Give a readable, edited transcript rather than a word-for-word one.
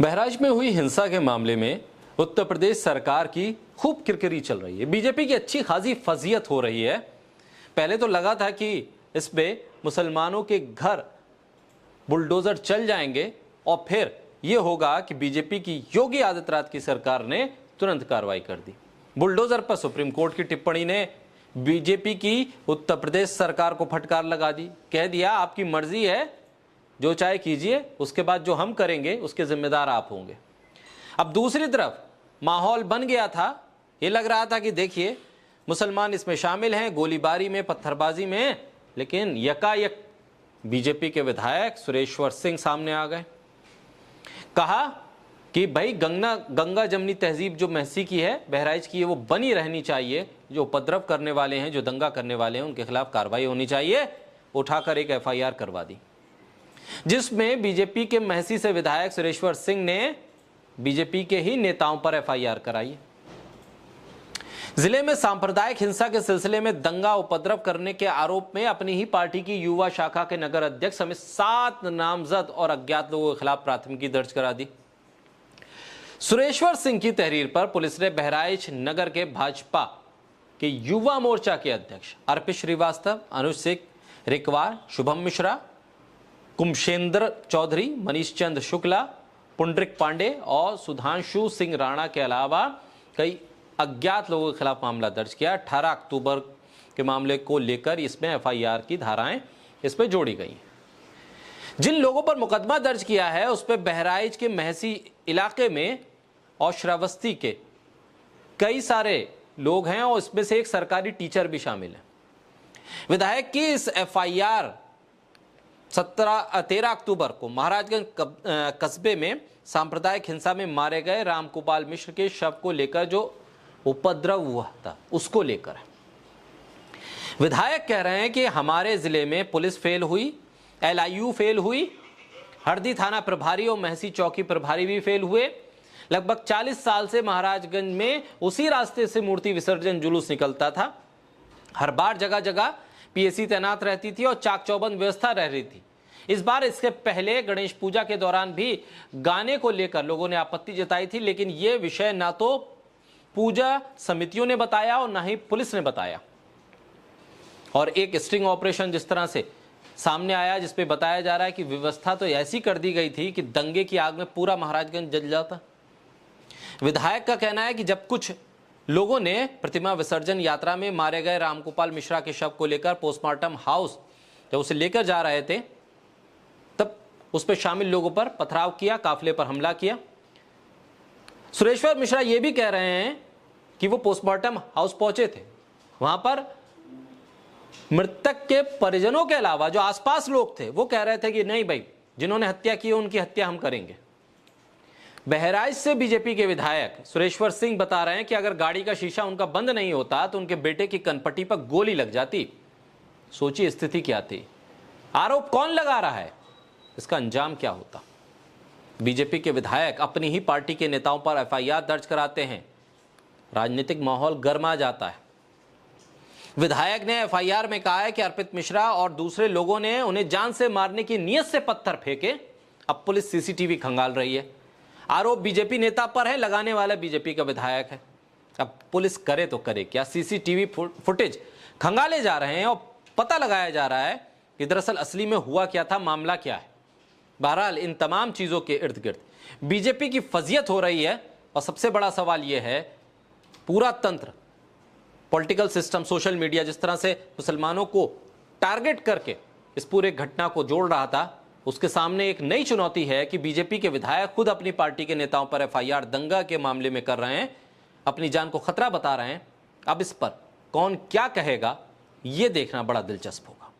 बहराइच में हुई हिंसा के मामले में उत्तर प्रदेश सरकार की खूब किरकिरी चल रही है। बीजेपी की अच्छी खासी फजीयत हो रही है। पहले तो लगा था कि इसमें मुसलमानों के घर बुलडोजर चल जाएंगे और फिर यह होगा कि बीजेपी की योगी आदित्यनाथ की सरकार ने तुरंत कार्रवाई कर दी। बुलडोजर पर सुप्रीम कोर्ट की टिप्पणी ने बीजेपी की उत्तर प्रदेश सरकार को फटकार लगा दी। कह दिया आपकी मर्जी है, जो चाहे कीजिए, उसके बाद जो हम करेंगे उसके जिम्मेदार आप होंगे। अब दूसरी तरफ माहौल बन गया था, ये लग रहा था कि देखिए मुसलमान इसमें शामिल हैं, गोलीबारी में, पत्थरबाजी में, लेकिन यकायक बीजेपी के विधायक सुरेश्वर सिंह सामने आ गए। कहा कि भाई गंगा जमनी तहजीब जो महसी की है, बहराइच की है, वो बनी रहनी चाहिए। जो उपद्रव करने वाले हैं, जो दंगा करने वाले हैं, उनके खिलाफ कार्रवाई होनी चाहिए। उठाकर एक एफआईआर करवा दी, जिसमें बीजेपी के महसी से विधायक सुरेश्वर सिंह ने बीजेपी के ही नेताओं पर एफआईआर कराई। जिले में सांप्रदायिक हिंसा के सिलसिले में दंगा उपद्रव करने के आरोप में अपनी ही पार्टी की युवा शाखा के नगर अध्यक्ष समेत 7 नामजद और अज्ञात लोगों के खिलाफ प्राथमिकी दर्ज करा दी। सुरेश्वर सिंह की तहरीर पर पुलिस ने बहराइच नगर के भाजपा के युवा मोर्चा के अध्यक्ष अर्पित श्रीवास्तव, अनुज सिंह रिकवार, शुभम मिश्रा, कुमशेंद्र चौधरी, मनीष चंद शुक्ला, पुंडरिक पांडे और सुधांशु सिंह राणा के अलावा कई अज्ञात लोगों के खिलाफ मामला दर्ज किया। 18 अक्टूबर के मामले को लेकर इसमें एफआईआर की धाराएं इस पर जोड़ी गई। जिन लोगों पर मुकदमा दर्ज किया है उस पर बहराइच के महसी इलाके में और श्रावस्ती के कई सारे लोग हैं और इसमें से एक सरकारी टीचर भी शामिल है। विधायक की इस एफआईआर 13 अक्टूबर को महाराजगंज कस्बे में सांप्रदायिक हिंसा में मारे गए रामगोपाल मिश्र के शव को लेकर जो उपद्रव हुआ था उसको लेकर है। विधायक कह रहे हैं कि हमारे जिले में पुलिस फेल हुई, एलआईयू फेल हुई, हरदी थाना प्रभारी और महसी चौकी प्रभारी भी फेल हुए। लगभग 40 साल से महाराजगंज में उसी रास्ते से मूर्ति विसर्जन जुलूस निकलता था। हर बार जगह जगह पीएसी तैनात रहती थी और चाक चौबंद व्यवस्था रह रही थी। इस बार इसके पहले गणेश पूजा के दौरान भी गाने को लेकर लोगों ने आपत्ति जताई थी, लेकिन यह विषय ना तो पूजा समितियों ने बताया और ना ही पुलिस ने बताया। और एक स्टिंग ऑपरेशन जिस तरह से सामने आया, जिसपे बताया जा रहा है कि व्यवस्था तो ऐसी कर दी गई थी कि दंगे की आग में पूरा महाराजगंज जल जाता। विधायक का कहना है कि जब कुछ लोगों ने प्रतिमा विसर्जन यात्रा में मारे गए रामगोपाल मिश्रा के शव को लेकर पोस्टमार्टम हाउस जब उसे लेकर जा रहे थे, तब उस पर शामिल लोगों पर पथराव किया, काफिले पर हमला किया। सुरेश्वर मिश्रा ये भी कह रहे हैं कि वो पोस्टमार्टम हाउस पहुंचे थे, वहां पर मृतक के परिजनों के अलावा जो आसपास लोग थे वो कह रहे थे कि नहीं भाई, जिन्होंने हत्या की उनकी हत्या हम करेंगे। बहराइच से बीजेपी के विधायक सुरेश्वर सिंह बता रहे हैं कि अगर गाड़ी का शीशा उनका बंद नहीं होता तो उनके बेटे की कनपट्टी पर गोली लग जाती। सोचिए स्थिति क्या थी। आरोप कौन लगा रहा है, इसका अंजाम क्या होता। बीजेपी के विधायक अपनी ही पार्टी के नेताओं पर एफआईआर दर्ज कराते हैं, राजनीतिक माहौल गर्मा जाता है। विधायक ने एफआईआर में कहा है कि अर्पित मिश्रा और दूसरे लोगों ने उन्हें जान से मारने की नीयत से पत्थर फेंके। अब पुलिस सीसीटीवी खंगाल रही है। आरोप बीजेपी नेता पर है, लगाने वाला बीजेपी का विधायक है। अब पुलिस करे तो करे क्या। सीसीटीवी फुटेज खंगाले जा रहे हैं और पता लगाया जा रहा है कि दरअसल असली में हुआ क्या था, मामला क्या है। बहरहाल इन तमाम चीजों के इर्द गिर्द बीजेपी की फजीयत हो रही है। और सबसे बड़ा सवाल यह है, पूरा तंत्र, पॉलिटिकल सिस्टम, सोशल मीडिया जिस तरह से मुसलमानों को टारगेट करके इस पूरे घटना को जोड़ रहा था, उसके सामने एक नई चुनौती है कि बीजेपी के विधायक खुद अपनी पार्टी के नेताओं पर एफआईआर दंगा के मामले में कर रहे हैं, अपनी जान को खतरा बता रहे हैं। अब इस पर कौन क्या कहेगा, यह देखना बड़ा दिलचस्प होगा।